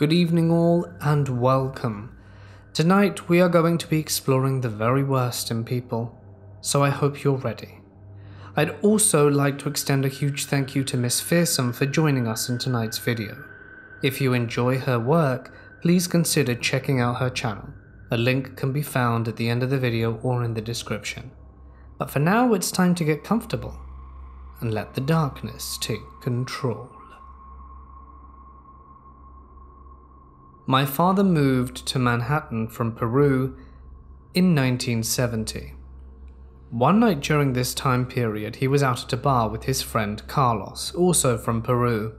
Good evening all and welcome. Tonight we are going to be exploring the very worst in people, so I hope you're ready. I'd also like to extend a huge thank you to Miss Fearsome for joining us in tonight's video. If you enjoy her work, please consider checking out her channel. A link can be found at the end of the video or in the description. But for now it's time to get comfortable and let the darkness take control. My father moved to Manhattan from Peru in 1970. One night during this time period, he was out at a bar with his friend Carlos, also from Peru.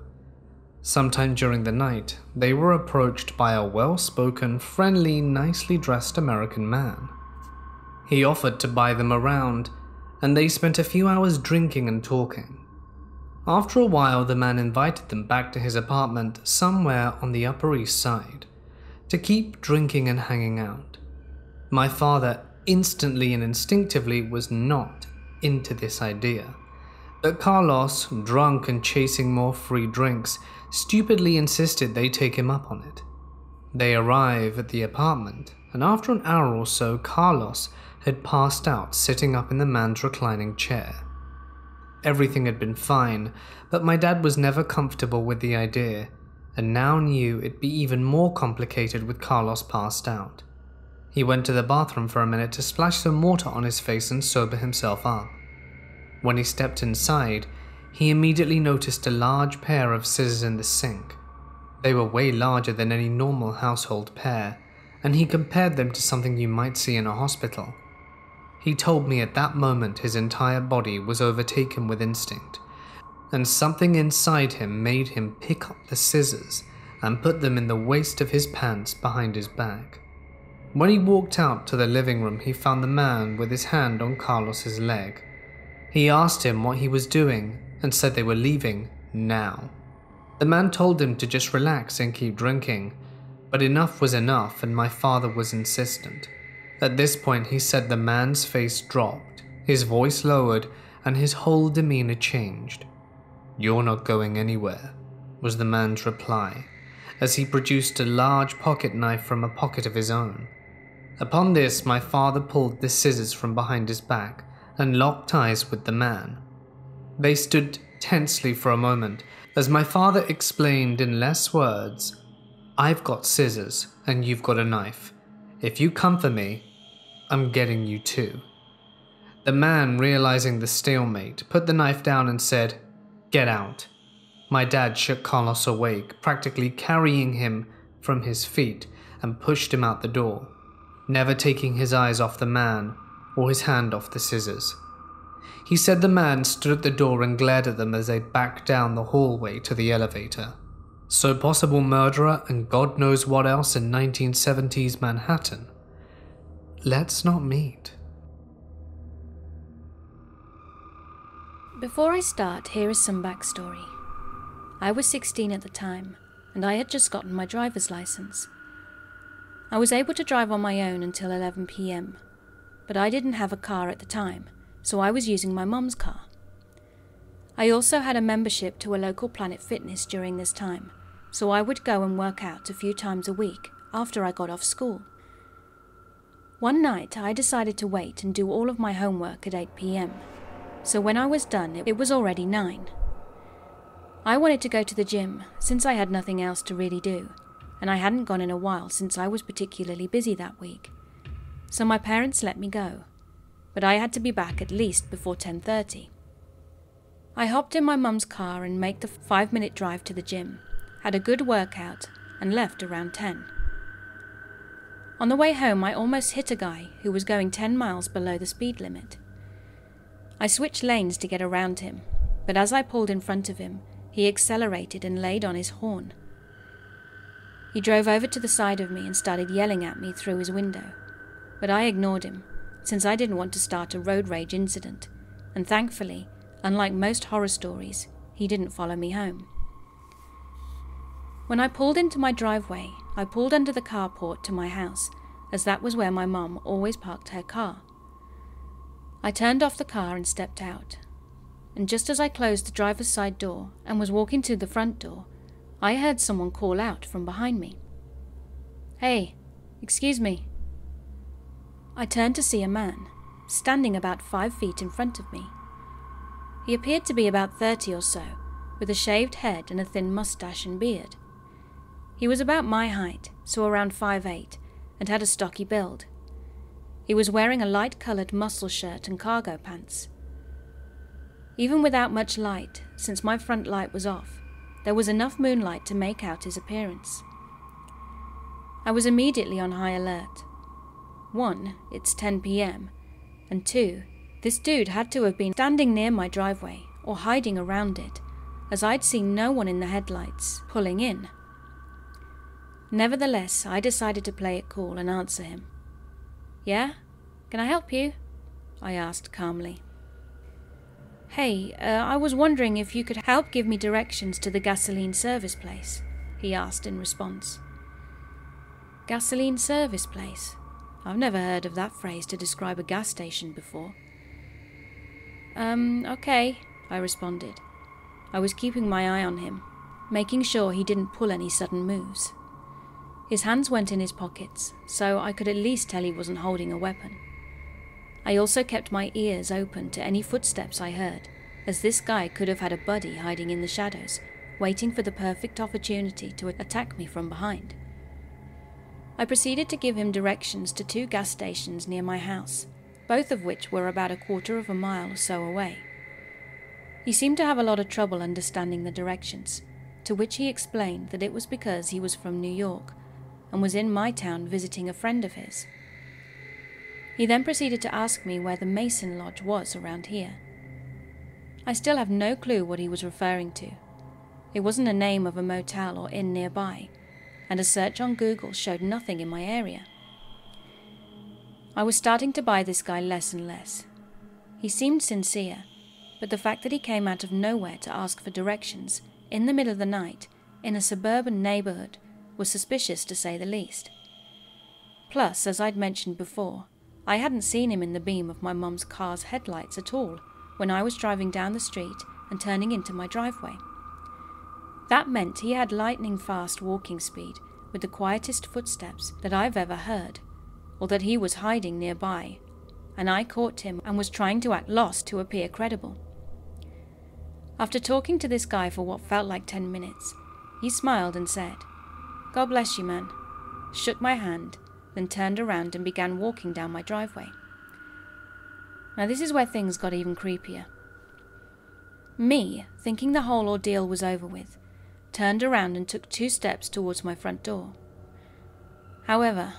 Sometime during the night, they were approached by a well-spoken, friendly, nicely dressed American man. He offered to buy them around, and they spent a few hours drinking and talking. After a while, the man invited them back to his apartment somewhere on the Upper East Side to keep drinking and hanging out. My father instantly and instinctively was not into this idea, but Carlos, drunk and chasing more free drinks, stupidly insisted they take him up on it. They arrive at the apartment, and after an hour or so, Carlos had passed out sitting up in the man's reclining chair. Everything had been fine, but my dad was never comfortable with the idea, and now knew it'd be even more complicated with Carlos passed out. He went to the bathroom for a minute to splash some water on his face and sober himself up. When he stepped inside, he immediately noticed a large pair of scissors in the sink. They were way larger than any normal household pair, and he compared them to something you might see in a hospital. He told me at that moment his entire body was overtaken with instinct, and something inside him made him pick up the scissors and put them in the waist of his pants behind his back. When he walked out to the living room, he found the man with his hand on Carlos's leg. He asked him what he was doing and said they were leaving now. The man told him to just relax and keep drinking, but enough was enough and my father was insistent. At this point, he said the man's face dropped, his voice lowered, and his whole demeanor changed. "You're not going anywhere," was the man's reply, as he produced a large pocket knife from a pocket of his own. Upon this, my father pulled the scissors from behind his back and locked eyes with the man. They stood tensely for a moment, as my father explained in less words, "I've got scissors and you've got a knife. If you come for me, I'm getting you too." The man, realizing the stalemate, put the knife down and said, "Get out." My dad shook Carlos awake, practically carrying him from his feet, and pushed him out the door, never taking his eyes off the man or his hand off the scissors. He said the man stood at the door and glared at them as they backed down the hallway to the elevator. So possible murderer and God knows what else in 1970s Manhattan. Let's not meet. Before I start, here is some backstory. I was 16 at the time, and I had just gotten my driver's license. I was able to drive on my own until 11 p.m, but I didn't have a car at the time, so I was using my mum's car. I also had a membership to a local Planet Fitness during this time, so I would go and work out a few times a week after I got off school. One night, I decided to wait and do all of my homework at 8 p.m, so when I was done, it was already 9. I wanted to go to the gym, since I had nothing else to really do, and I hadn't gone in a while since I was particularly busy that week. So my parents let me go, but I had to be back at least before 10:30. I hopped in my mum's car and made the 5-minute drive to the gym, had a good workout, and left around 10. On the way home, I almost hit a guy who was going 10 miles below the speed limit. I switched lanes to get around him, but as I pulled in front of him, he accelerated and laid on his horn. He drove over to the side of me and started yelling at me through his window, but I ignored him, since I didn't want to start a road rage incident, and thankfully, unlike most horror stories, he didn't follow me home. When I pulled into my driveway, I pulled under the carport to my house, as that was where my mum always parked her car. I turned off the car and stepped out, and just as I closed the driver's side door and was walking to the front door, I heard someone call out from behind me. "Hey, excuse me." I turned to see a man, standing about 5 feet in front of me. He appeared to be about 30 or so, with a shaved head and a thin mustache and beard. He was about my height, so around 5'8", and had a stocky build. He was wearing a light-coloured muscle shirt and cargo pants. Even without much light, since my front light was off, there was enough moonlight to make out his appearance. I was immediately on high alert. 1, it's 10 p.m, and 2, this dude had to have been standing near my driveway or hiding around it, as I'd seen no one in the headlights pulling in. Nevertheless, I decided to play it cool and answer him. "Yeah? Can I help you?" I asked calmly. "Hey, I was wondering if you could help give me directions to the gasoline service place," he asked in response. Gasoline service place? I've never heard of that phrase to describe a gas station before. Okay, I responded. I was keeping my eye on him, making sure he didn't pull any sudden moves. His hands went in his pockets, so I could at least tell he wasn't holding a weapon. I also kept my ears open to any footsteps I heard, as this guy could have had a buddy hiding in the shadows, waiting for the perfect opportunity to attack me from behind. I proceeded to give him directions to 2 gas stations near my house, both of which were about 1/4 of a mile or so away. He seemed to have a lot of trouble understanding the directions, to which he explained that it was because he was from New York and was in my town visiting a friend of his. He then proceeded to ask me where the Mason Lodge was around here. I still have no clue what he was referring to. It wasn't a name of a motel or inn nearby, and a search on Google showed nothing in my area. I was starting to buy this guy less and less. He seemed sincere, but the fact that he came out of nowhere to ask for directions, in the middle of the night, in a suburban neighbourhood, was suspicious to say the least. Plus, as I'd mentioned before, I hadn't seen him in the beam of my mum's car's headlights at all when I was driving down the street and turning into my driveway. That meant he had lightning-fast walking speed with the quietest footsteps that I've ever heard, or that he was hiding nearby, and I caught him and was trying to act lost to appear credible. After talking to this guy for what felt like 10 minutes, he smiled and said, "God bless you, man," shook my hand, then turned around and began walking down my driveway. Now this is where things got even creepier. Me, thinking the whole ordeal was over with, turned around and took 2 steps towards my front door. However,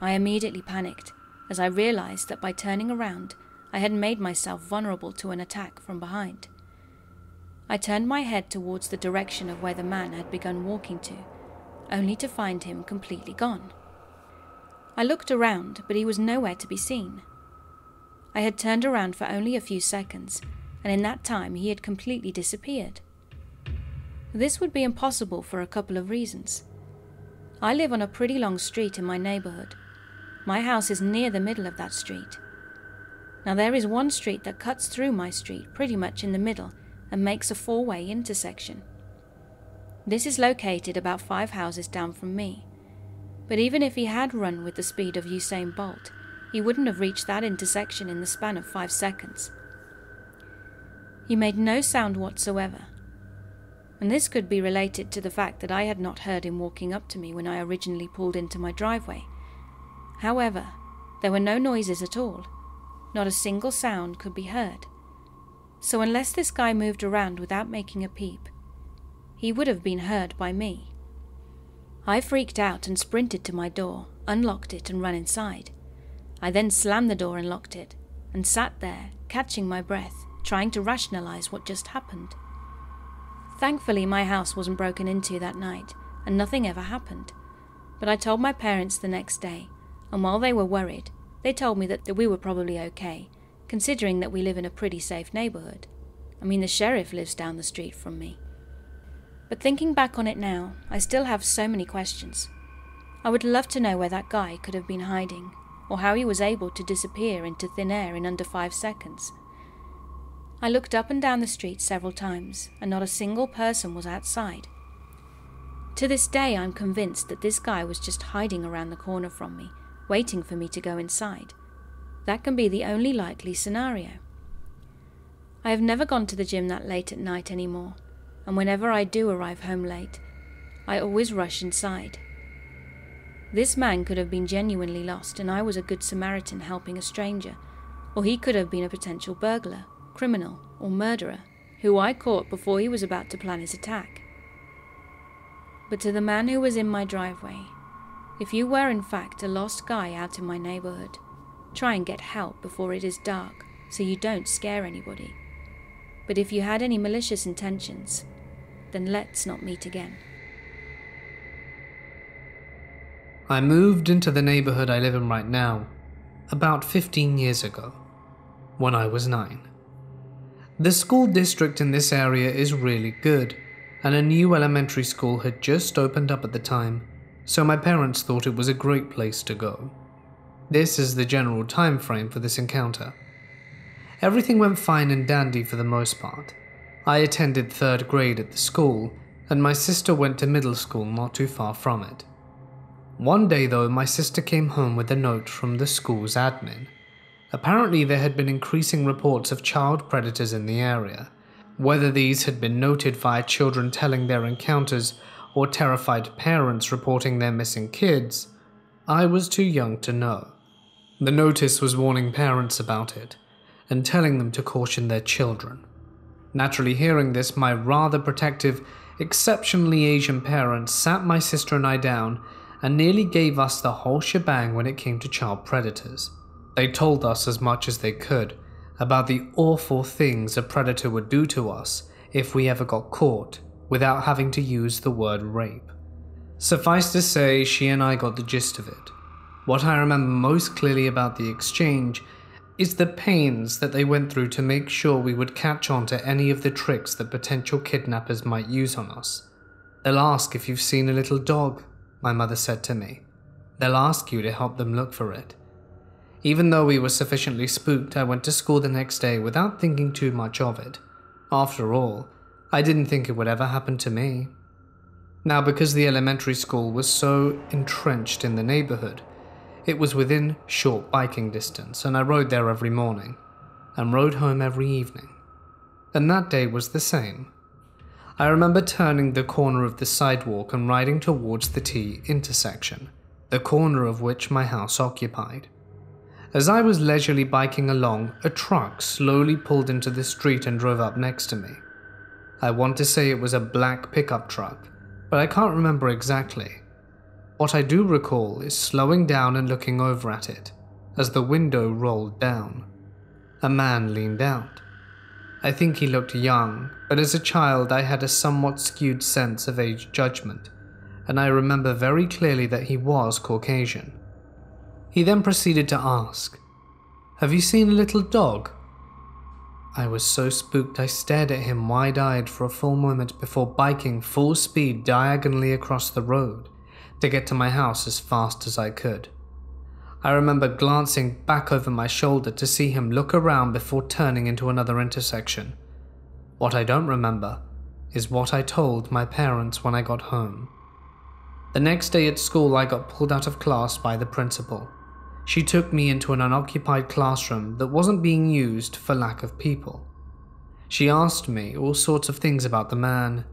I immediately panicked as I realized that by turning around, I had made myself vulnerable to an attack from behind. I turned my head towards the direction of where the man had begun walking to, only to find him completely gone. I looked around, but he was nowhere to be seen. I had turned around for only a few seconds, and in that time he had completely disappeared. This would be impossible for a couple of reasons. I live on a pretty long street in my neighbourhood. My house is near the middle of that street. Now there is one street that cuts through my street pretty much in the middle and makes a 4-way intersection. This is located about 5 houses down from me. But even if he had run with the speed of Usain Bolt, he wouldn't have reached that intersection in the span of 5 seconds. He made no sound whatsoever, and this could be related to the fact that I had not heard him walking up to me when I originally pulled into my driveway. However, there were no noises at all. Not a single sound could be heard. So unless this guy moved around without making a peep, he would have been heard by me. I freaked out and sprinted to my door, unlocked it and ran inside. I then slammed the door and locked it, and sat there, catching my breath, trying to rationalize what just happened. Thankfully, my house wasn't broken into that night, and nothing ever happened. But I told my parents the next day, and while they were worried, they told me that we were probably okay, considering that we live in a pretty safe neighborhood. I mean, the sheriff lives down the street from me. But thinking back on it now, I still have so many questions. I would love to know where that guy could have been hiding, or how he was able to disappear into thin air in under 5 seconds. I looked up and down the street several times, and not a single person was outside. To this day, I'm convinced that this guy was just hiding around the corner from me, waiting for me to go inside. That can be the only likely scenario. I have never gone to the gym that late at night anymore, and whenever I do arrive home late, I always rush inside. This man could have been genuinely lost, and I was a good Samaritan helping a stranger, or he could have been a potential burglar, criminal, or murderer, who I caught before he was about to plan his attack. But to the man who was in my driveway, if you were in fact a lost guy out in my neighborhood, try and get help before it is dark so you don't scare anybody. But if you had any malicious intentions, then let's not meet again. I moved into the neighborhood I live in right now about 15 years ago, when I was 9. The school district in this area is really good, and a new elementary school had just opened up at the time, so my parents thought it was a great place to go. This is the general time frame for this encounter. Everything went fine and dandy for the most part. I attended 3rd grade at the school, and my sister went to middle school not too far from it. One day though, my sister came home with a note from the school's admin. Apparently there had been increasing reports of child predators in the area. Whether these had been noted via children telling their encounters or terrified parents reporting their missing kids, I was too young to know. The notice was warning parents about it and telling them to caution their children. Naturally, hearing this, my rather protective, exceptionally Asian parents sat my sister and I down and nearly gave us the whole shebang when it came to child predators. They told us as much as they could about the awful things a predator would do to us if we ever got caught without having to use the word rape. Suffice to say, she and I got the gist of it. What I remember most clearly about the exchange is the pains that they went through to make sure we would catch on to any of the tricks that potential kidnappers might use on us. "They'll ask if you've seen a little dog," my mother said to me. "They'll ask you to help them look for it." Even though we were sufficiently spooked, I went to school the next day without thinking too much of it. After all, I didn't think it would ever happen to me. Now, because the elementary school was so entrenched in the neighborhood, it was within short biking distance, and I rode there every morning, and rode home every evening. And that day was the same. I remember turning the corner of the sidewalk and riding towards the T intersection, the corner of which my house occupied. As I was leisurely biking along, a truck slowly pulled into the street and drove up next to me. I want to say it was a black pickup truck, but I can't remember exactly. What I do recall is slowing down and looking over at it as the window rolled down. A man leaned out. I think he looked young, but as a child I had a somewhat skewed sense of age judgment, and I remember very clearly that he was Caucasian. He then proceeded to ask, "Have you seen a little dog?" I was so spooked I stared at him wide-eyed for a full moment before biking full speed diagonally across the road to get to my house as fast as I could. I remember glancing back over my shoulder to see him look around before turning into another intersection. What I don't remember is what I told my parents when I got home. The next day at school I got pulled out of class by the principal. She took me into an unoccupied classroom that wasn't being used for lack of people. She asked me all sorts of things about the man.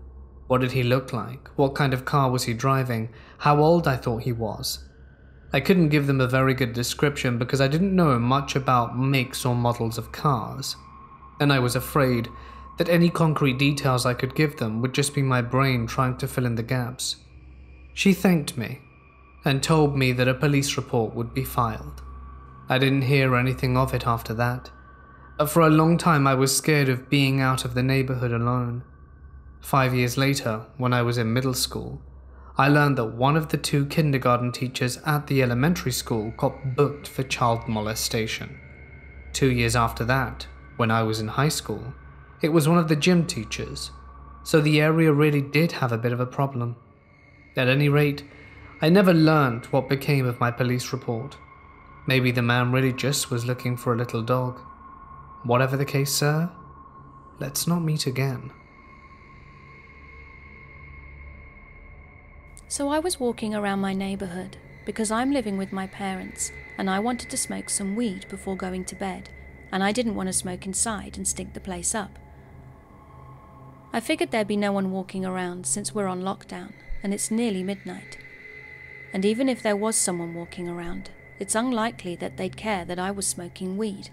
What did he look like? What kind of car was he driving? How old I thought he was? I couldn't give them a very good description because I didn't know much about makes or models of cars, and I was afraid that any concrete details I could give them would just be my brain trying to fill in the gaps. She thanked me and told me that a police report would be filed. I didn't hear anything of it after that, but for a long time I was scared of being out of the neighborhood alone. 5 years later, when I was in middle school, I learned that one of the 2 kindergarten teachers at the elementary school got booked for child molestation. 2 years after that, when I was in high school, it was one of the gym teachers, so the area really did have a bit of a problem. At any rate, I never learned what became of my police report. Maybe the man really just was looking for a little dog. Whatever the case, sir, let's not meet again. So I was walking around my neighborhood because I'm living with my parents and I wanted to smoke some weed before going to bed, and I didn't want to smoke inside and stink the place up. I figured there'd be no one walking around since we're on lockdown and it's nearly midnight. And even if there was someone walking around, it's unlikely that they'd care that I was smoking weed.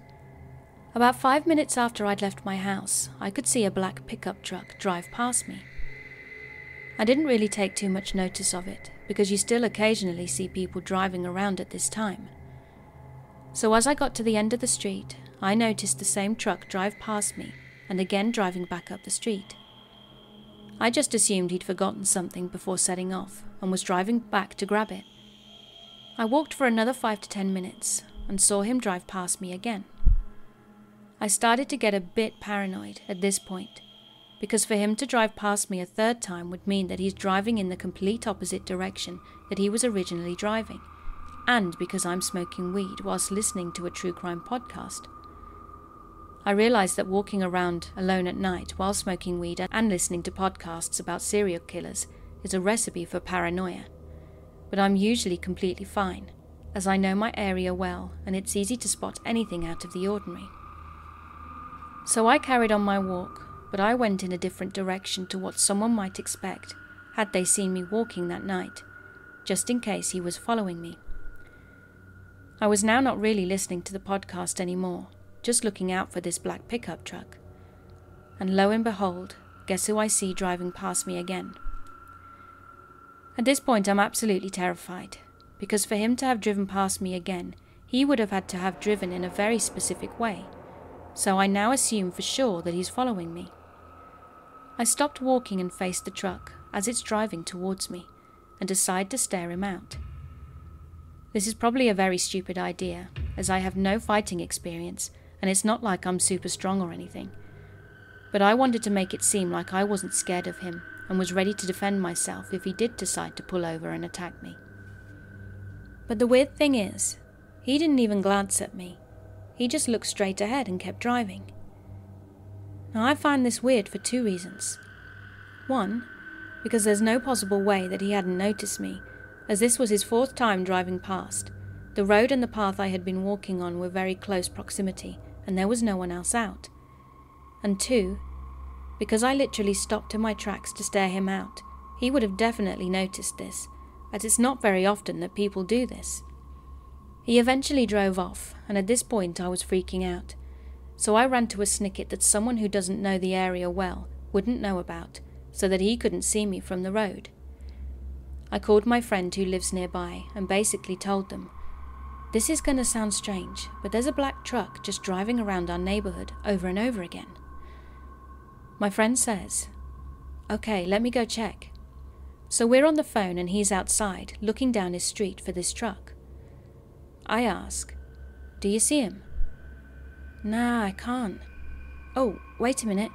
About 5 minutes after I'd left my house, I could see a black pickup truck drive past me. I didn't really take too much notice of it, because you still occasionally see people driving around at this time. So as I got to the end of the street, I noticed the same truck drive past me and again driving back up the street. I just assumed he'd forgotten something before setting off and was driving back to grab it. I walked for another 5 to 10 minutes and saw him drive past me again. I started to get a bit paranoid at this point, because for him to drive past me a third time would mean that he's driving in the complete opposite direction that he was originally driving, and because I'm smoking weed whilst listening to a true crime podcast. I realised that walking around alone at night while smoking weed and listening to podcasts about serial killers is a recipe for paranoia, but I'm usually completely fine, as I know my area well and it's easy to spot anything out of the ordinary. So I carried on my walk, but I went in a different direction to what someone might expect had they seen me walking that night, just in case he was following me. I was now not really listening to the podcast anymore, just looking out for this black pickup truck. And lo and behold, guess who I see driving past me again? At this point I'm absolutely terrified, because for him to have driven past me again, he would have had to have driven in a very specific way. So I now assume for sure that he's following me. I stopped walking and faced the truck as it's driving towards me, and decide to stare him out. This is probably a very stupid idea, as I have no fighting experience, and it's not like I'm super strong or anything. But I wanted to make it seem like I wasn't scared of him, and was ready to defend myself if he did decide to pull over and attack me. But the weird thing is, he didn't even glance at me. He just looked straight ahead and kept driving. Now I find this weird for 2 reasons. One, because there's no possible way that he hadn't noticed me, as this was his 4th time driving past. The road and the path I had been walking on were very close proximity, and there was no one else out. And 2, because I literally stopped in my tracks to stare him out. He would have definitely noticed this, as it's not very often that people do this. He eventually drove off, and at this point I was freaking out. So I ran to a snicket that someone who doesn't know the area well wouldn't know about, so that he couldn't see me from the road. I called my friend who lives nearby and basically told them, "This is going to sound strange, but there's a black truck just driving around our neighborhood over and over again." My friend says, "Okay, let me go check." So we're on the phone and he's outside looking down his street for this truck. I ask, "Do you see him?" "Nah, I can't." "Oh, wait a minute."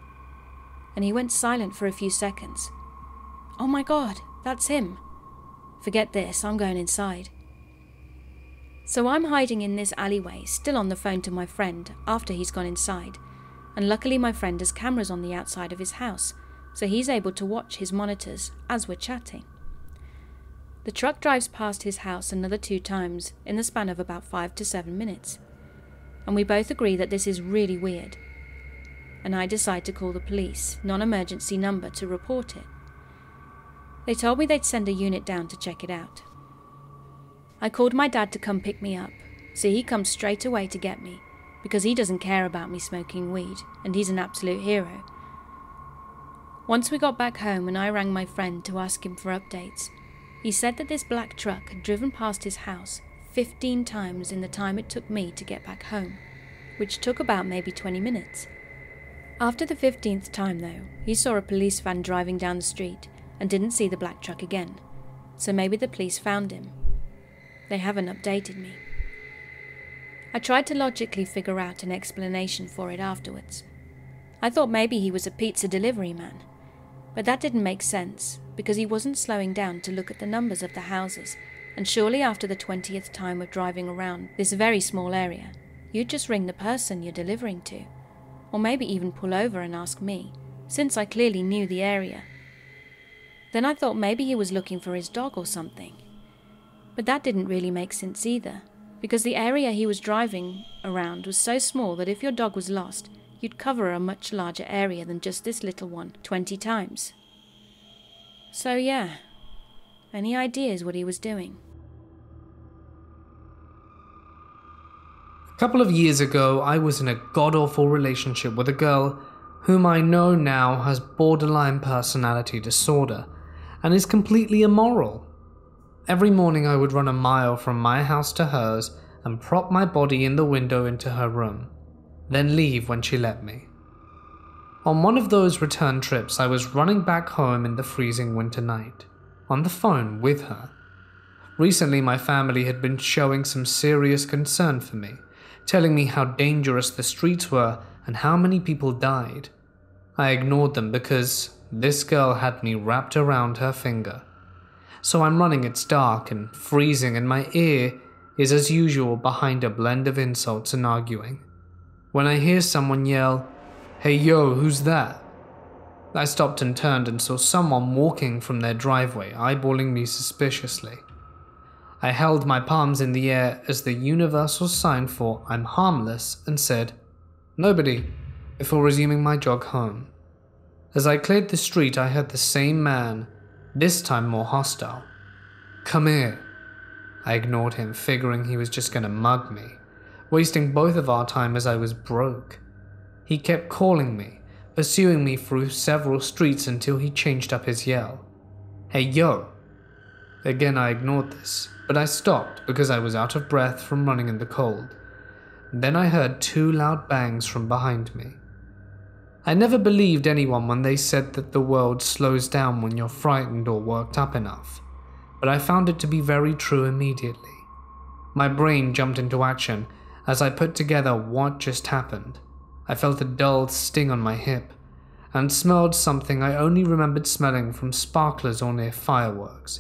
And he went silent for a few seconds. "Oh my God, that's him." "Forget this, I'm going inside." So I'm hiding in this alleyway, still on the phone to my friend after he's gone inside, and luckily my friend has cameras on the outside of his house, so he's able to watch his monitors as we're chatting. The truck drives past his house another 2 times in the span of about 5 to 7 minutes, and we both agree that this is really weird, and I decide to call the police non-emergency number to report it. They told me they'd send a unit down to check it out. I called my dad to come pick me up, so he comes straight away to get me, because he doesn't care about me smoking weed, and he's an absolute hero. Once we got back home and I rang my friend to ask him for updates, he said that this black truck had driven past his house 15 times in the time it took me to get back home, which took about maybe 20 minutes. After the 15th time though, he saw a police van driving down the street and didn't see the black truck again, so maybe the police found him. They haven't updated me. I tried to logically figure out an explanation for it afterwards. I thought maybe he was a pizza delivery man, but that didn't make sense because he wasn't slowing down to look at the numbers of the houses, and surely after the 20th time of driving around this very small area, you'd just ring the person you're delivering to, or maybe even pull over and ask me, since I clearly knew the area. Then I thought maybe he was looking for his dog or something. But that didn't really make sense either, because the area he was driving around was so small that if your dog was lost, you'd cover a much larger area than just this little one 20 times. So yeah, any ideas what he was doing? A couple of years ago, I was in a god-awful relationship with a girl whom I know now has borderline personality disorder and is completely immoral. Every morning I would run a mile from my house to hers and prop my body in the window into her room, then leave when she let me. On one of those return trips, I was running back home in the freezing winter night, on the phone with her. Recently, my family had been showing some serious concern for me, telling me how dangerous the streets were and how many people died. I ignored them because this girl had me wrapped around her finger. So I'm running, it's dark and freezing, and my ear is as usual behind a blend of insults and arguing. When I hear someone yell, "Hey yo, who's that?" I stopped and turned and saw someone walking from their driveway, eyeballing me suspiciously. I held my palms in the air as the universal sign for I'm harmless and said, "Nobody," before resuming my jog home. As I cleared the street, I heard the same man, this time more hostile. "Come here." I ignored him, figuring he was just gonna mug me, wasting both of our time as I was broke. He kept calling me, pursuing me through several streets until he changed up his yell. "Hey yo." Again I ignored this, but I stopped because I was out of breath from running in the cold. Then I heard 2 loud bangs from behind me. I never believed anyone when they said that the world slows down when you're frightened or worked up enough, but I found it to be very true immediately. My brain jumped into action as I put together what just happened. I felt a dull sting on my hip, and smelled something I only remembered smelling from sparklers or near fireworks,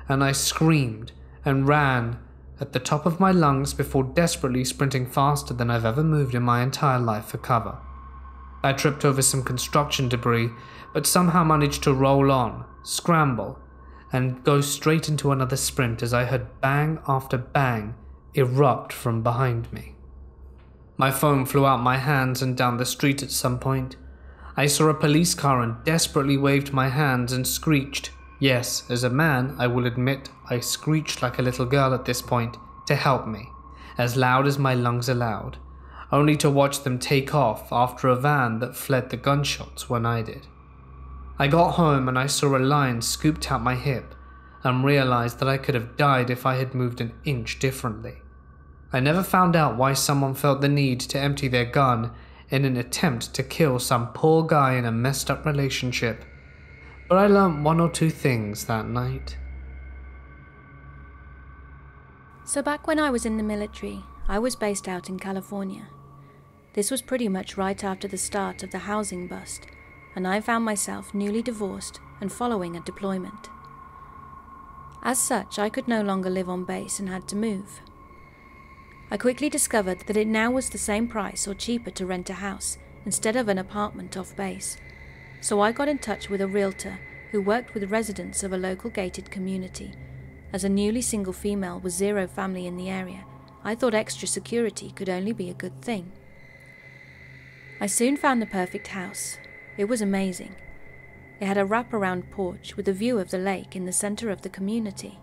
and I screamed and ran at the top of my lungs before desperately sprinting faster than I've ever moved in my entire life for cover. I tripped over some construction debris, but somehow managed to roll on, scramble, and go straight into another sprint as I heard bang after bang erupt from behind me. My phone flew out my hands and down the street at some point. I saw a police car and desperately waved my hands and screeched. Yes, as a man, I will admit I screeched like a little girl at this point, to help me, as loud as my lungs allowed, only to watch them take off after a van that fled the gunshots when I did. I got home and I saw a line scooped out my hip and realized that I could have died if I had moved an inch differently. I never found out why someone felt the need to empty their gun in an attempt to kill some poor guy in a messed up relationship, but I learned 1 or 2 things that night. So back when I was in the military, I was based out in California. This was pretty much right after the start of the housing bust, and I found myself newly divorced and following a deployment. As such, I could no longer live on base and had to move. I quickly discovered that it now was the same price or cheaper to rent a house instead of an apartment off base, so I got in touch with a realtor who worked with residents of a local gated community. As a newly single female with 0 family in the area, I thought extra security could only be a good thing. I soon found the perfect house. It was amazing. It had a wraparound porch with a view of the lake in the center of the community.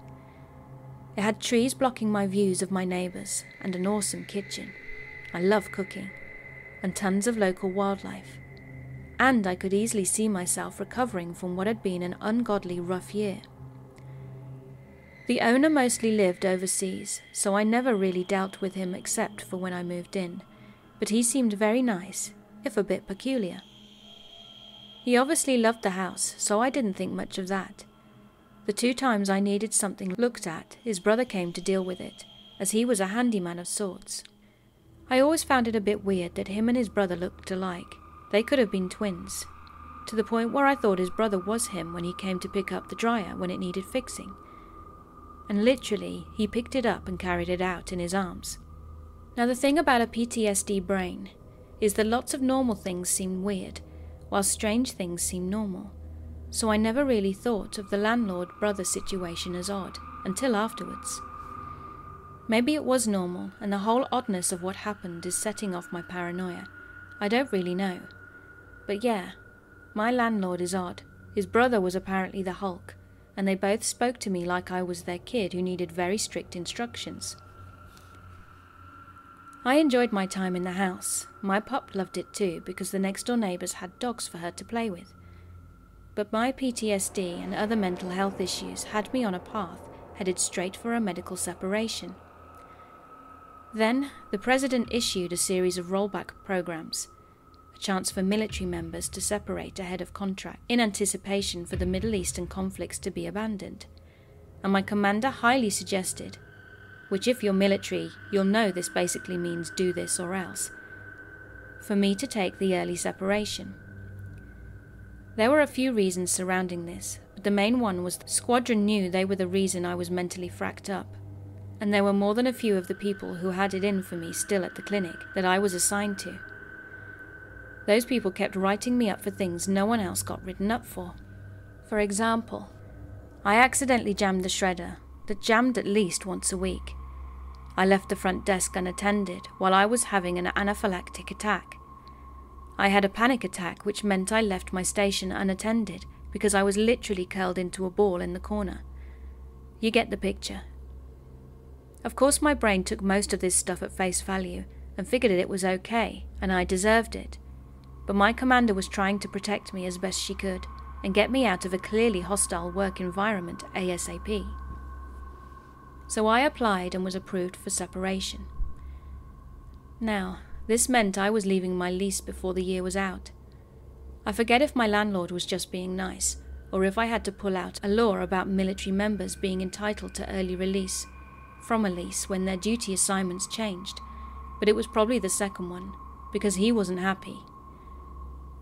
It had trees blocking my views of my neighbors and an awesome kitchen. I love cooking. And tons of local wildlife. And I could easily see myself recovering from what had been an ungodly rough year. The owner mostly lived overseas, so I never really dealt with him except for when I moved in, but he seemed very nice, if a bit peculiar. He obviously loved the house, so I didn't think much of that. The 2 times I needed something looked at, his brother came to deal with it, as he was a handyman of sorts. I always found it a bit weird that him and his brother looked alike. They could have been twins, to the point where I thought his brother was him when he came to pick up the dryer when it needed fixing. And literally, he picked it up and carried it out in his arms. Now the thing about a PTSD brain is that lots of normal things seem weird, while strange things seem normal. so I never really thought of the landlord-brother situation as odd, until afterwards. Maybe it was normal, and the whole oddness of what happened is setting off my paranoia. I don't really know. But yeah, my landlord is odd. His brother was apparently the Hulk, and they both spoke to me like I was their kid who needed very strict instructions. I enjoyed my time in the house. My pup loved it too, because the next-door neighbours had dogs for her to play with. But my PTSD and other mental health issues had me on a path headed straight for a medical separation. Then, the President issued a series of rollback programs, a chance for military members to separate ahead of contract in anticipation for the Middle Eastern conflicts to be abandoned. And my commander highly suggested, which if you're military, you'll know this basically means do this or else, for me to take the early separation. There were a few reasons surrounding this, but the main one was the squadron knew they were the reason I was mentally fracked up, and there were more than a few of the people who had it in for me still at the clinic that I was assigned to. Those people kept writing me up for things no one else got written up for. For example, I accidentally jammed the shredder that jammed at least once a week. I left the front desk unattended while I was having an anaphylactic attack. I had a panic attack, which meant I left my station unattended because I was literally curled into a ball in the corner. You get the picture. Of course, my brain took most of this stuff at face value and figured it was okay, and I deserved it. But my commander was trying to protect me as best she could and get me out of a clearly hostile work environment ASAP. So I applied and was approved for separation. Now, this meant I was leaving my lease before the year was out. I forget if my landlord was just being nice, or if I had to pull out a law about military members being entitled to early release from a lease when their duty assignments changed, but it was probably the second one, because he wasn't happy.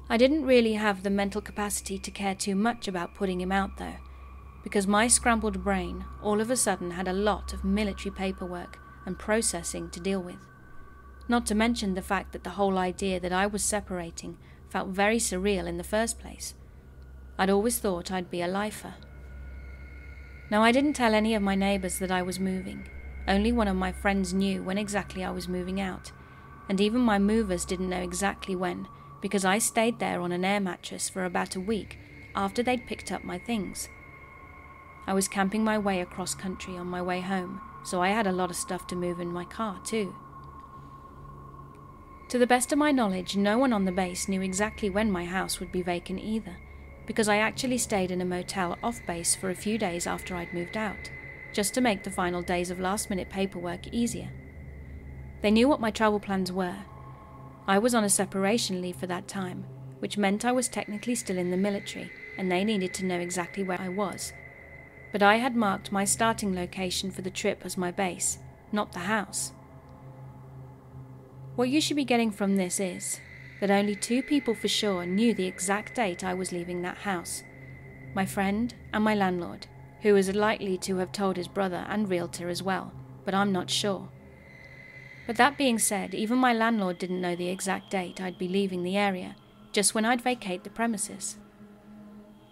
I didn't really have the mental capacity to care too much about putting him out though, because my scrambled brain all of a sudden had a lot of military paperwork and processing to deal with. Not to mention the fact that the whole idea that I was separating felt very surreal in the first place. I'd always thought I'd be a lifer. Now, I didn't tell any of my neighbours that I was moving. Only one of my friends knew when exactly I was moving out, and even my movers didn't know exactly when, because I stayed there on an air mattress for about a week after they'd picked up my things. I was camping my way across country on my way home, so I had a lot of stuff to move in my car too. To the best of my knowledge, no one on the base knew exactly when my house would be vacant either, because I actually stayed in a motel off base for a few days after I'd moved out, just to make the final days of last-minute paperwork easier. They knew what my travel plans were. I was on a separation leave for that time, which meant I was technically still in the military, and they needed to know exactly where I was. But I had marked my starting location for the trip as my base, not the house. What you should be getting from this is that only 2 people for sure knew the exact date I was leaving that house, my friend and my landlord, who is likely to have told his brother and realtor as well, but I'm not sure. But that being said, even my landlord didn't know the exact date I'd be leaving the area, just when I'd vacate the premises.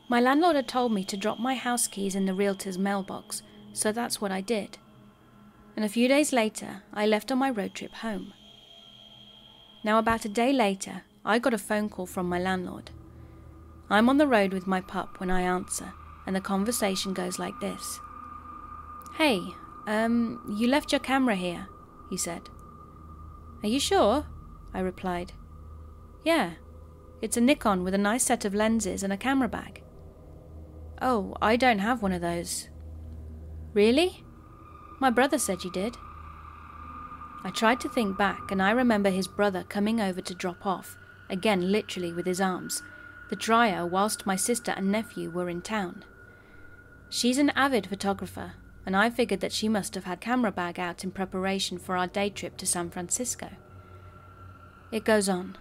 My landlord had told me to drop my house keys in the realtor's mailbox, so that's what I did. And a few days later, I left on my road trip home. Now, about a day later, I got a phone call from my landlord. I'm on the road with my pup when I answer, and the conversation goes like this. "Hey, you left your camera here," he said. "Are you sure?" I replied. "Yeah, it's a Nikon with a nice set of lenses and a camera bag." "Oh, I don't have one of those." "Really? My brother said you did." I tried to think back, and I remember his brother coming over to drop off, again literally with his arms, the dryer whilst my sister and nephew were in town. She's an avid photographer, and I figured that she must have had camera bag out in preparation for our day trip to San Francisco. It goes on.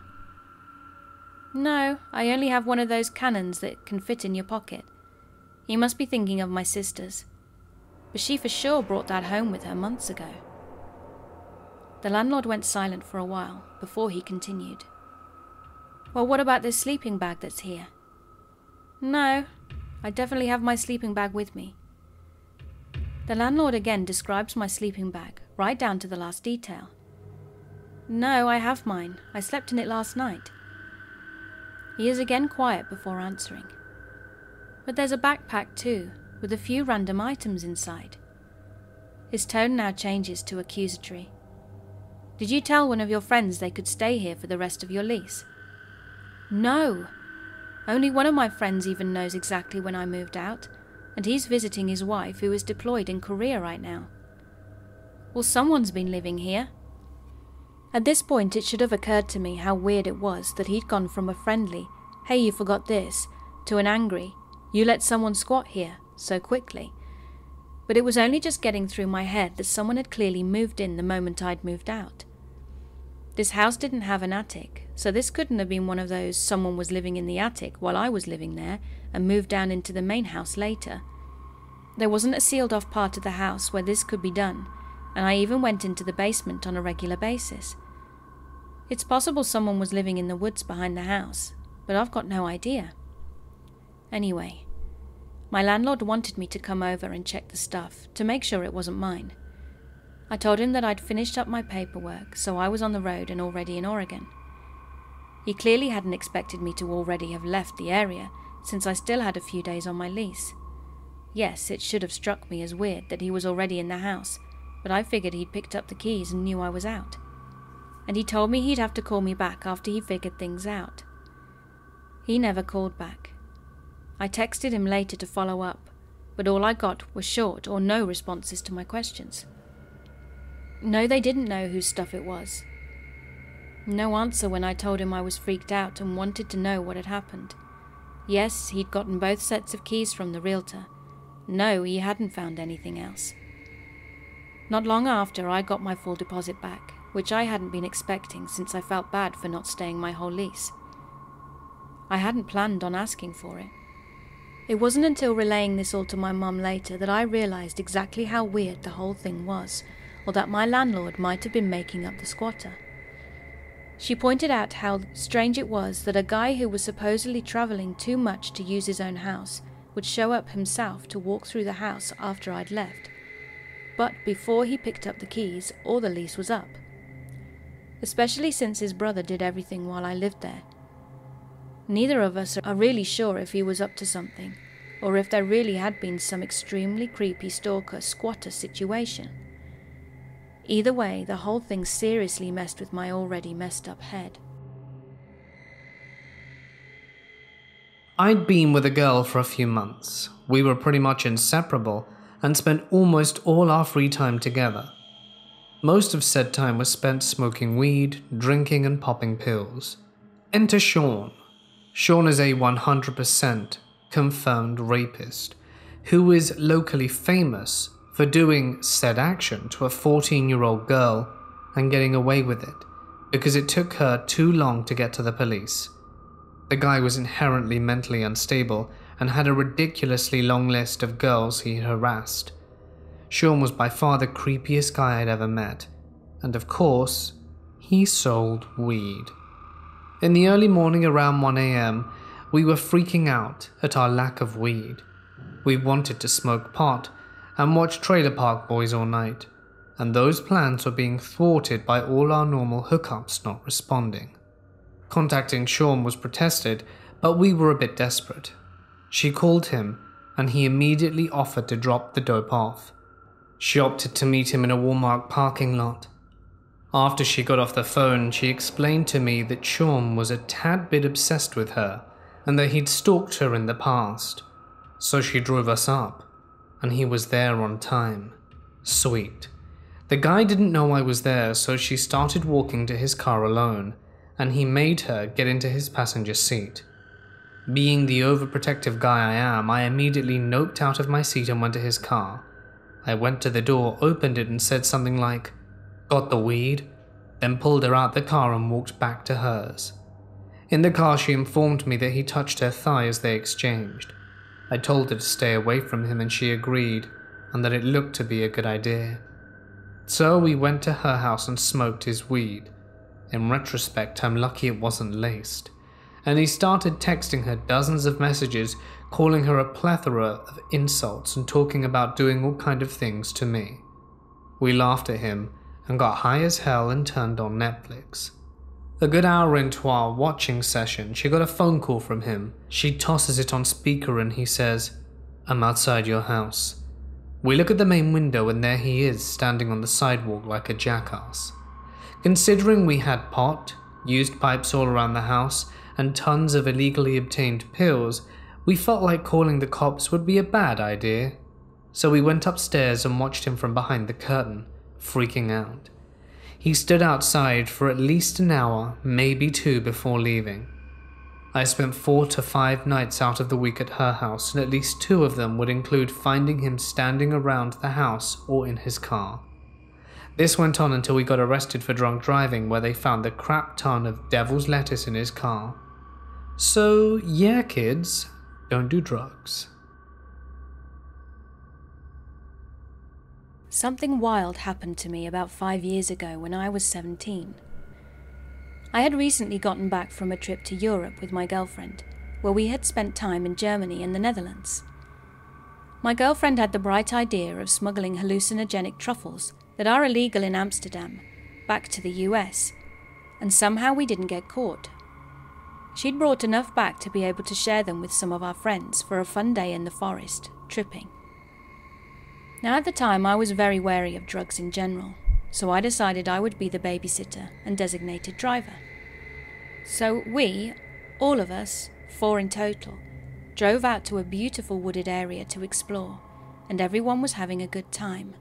"No, I only have one of those Canons that can fit in your pocket. You must be thinking of my sister's. But she for sure brought that home with her months ago." The landlord went silent for a while before he continued. "Well, what about this sleeping bag that's here?" No, I definitely have my sleeping bag with me. The landlord again describes my sleeping bag, right down to the last detail. No, I have mine. I slept in it last night. He is again quiet before answering. But there's a backpack too, with a few random items inside. His tone now changes to accusatory. Did you tell one of your friends they could stay here for the rest of your lease? No. Only one of my friends even knows exactly when I moved out, and he's visiting his wife who is deployed in Korea right now. Well, someone's been living here. At this point it should have occurred to me how weird it was that he'd gone from a friendly, "Hey, you forgot this," to an angry, "You let someone squat here," so quickly. But it was only just getting through my head that someone had clearly moved in the moment I'd moved out. This house didn't have an attic, so this couldn't have been one of those someone was living in the attic while I was living there and moved down into the main house later. There wasn't a sealed off part of the house where this could be done, and I even went into the basement on a regular basis. It's possible someone was living in the woods behind the house, but I've got no idea. Anyway, my landlord wanted me to come over and check the stuff to make sure it wasn't mine. I told him that I'd finished up my paperwork, so I was on the road and already in Oregon. He clearly hadn't expected me to already have left the area, since I still had a few days on my lease. Yes, it should have struck me as weird that he was already in the house, but I figured he'd picked up the keys and knew I was out. And he told me he'd have to call me back after he figured things out. He never called back. I texted him later to follow up, but all I got was short or no responses to my questions. No, they didn't know whose stuff it was. No answer when I told him I was freaked out and wanted to know what had happened. Yes, he'd gotten both sets of keys from the realtor. No, he hadn't found anything else. Not long after, I got my full deposit back, which I hadn't been expecting since I felt bad for not staying my whole lease. I hadn't planned on asking for it. It wasn't until relaying this all to my mum later that I realised exactly how weird the whole thing was, or that my landlord might have been making up the squatter. She pointed out how strange it was that a guy who was supposedly travelling too much to use his own house would show up himself to walk through the house after I'd left. But before he picked up the keys or the lease was up. Especially since his brother did everything while I lived there. Neither of us are really sure if he was up to something, or if there really had been some extremely creepy stalker-squatter situation. Either way, the whole thing seriously messed with my already messed up head. I'd been with a girl for a few months. We were pretty much inseparable and spent almost all our free time together. Most of said time was spent smoking weed, drinking and popping pills. Enter Sean. Sean is a 100% confirmed rapist who is locally famous for doing said action to a 14-year-old girl and getting away with it because it took her too long to get to the police. The guy was inherently mentally unstable and had a ridiculously long list of girls he harassed. Sean was by far the creepiest guy I'd ever met, and of course, he sold weed. In the early morning around 1 AM, we were freaking out at our lack of weed. We wanted to smoke pot and watch Trailer Park Boys all night, and those plans were being thwarted by all our normal hookups not responding. Contacting Sean was protested, but we were a bit desperate. She called him, and he immediately offered to drop the dope off. She opted to meet him in a Walmart parking lot. After she got off the phone, she explained to me that Sean was a tad bit obsessed with her, and that he'd stalked her in the past. So she drove us up, and he was there on time. Sweet. The guy didn't know I was there, so she started walking to his car alone, and he made her get into his passenger seat. Being the overprotective guy I am, I immediately noped out of my seat and went to his car. I went to the door, opened it and said something like, "Got the weed?" then pulled her out the car and walked back to hers. In the car she informed me that he touched her thigh as they exchanged. I told her to stay away from him and she agreed, and that it looked to be a good idea. So we went to her house and smoked his weed. In retrospect, I'm lucky it wasn't laced. and he started texting her dozens of messages, calling her a plethora of insults and talking about doing all kind of things to me. We laughed at him and got high as hell and turned on Netflix. A good hour into our watching session, she got a phone call from him. She tosses it on speaker and he says, "I'm outside your house." We look at the main window and there he is, standing on the sidewalk like a jackass. Considering we had pot, used pipes all around the house, and tons of illegally obtained pills, we felt like calling the cops would be a bad idea. So we went upstairs and watched him from behind the curtain, freaking out. He stood outside for at least an hour, maybe 2 before leaving. I spent 4 to 5 nights out of the week at her house, and at least 2 of them would include finding him standing around the house or in his car. This went on until we got arrested for drunk driving, where they found the crap ton of devil's lettuce in his car. So yeah, kids, don't do drugs. Something wild happened to me about 5 years ago when I was 17. I had recently gotten back from a trip to Europe with my girlfriend, where we had spent time in Germany and the Netherlands. My girlfriend had the bright idea of smuggling hallucinogenic truffles that are illegal in Amsterdam back to the US, and somehow we didn't get caught. She'd brought enough back to be able to share them with some of our friends for a fun day in the forest, tripping. Now at the time I was very wary of drugs in general, so I decided I would be the babysitter and designated driver. So we, all of us, 4 in total, drove out to a beautiful wooded area to explore, and everyone was having a good time.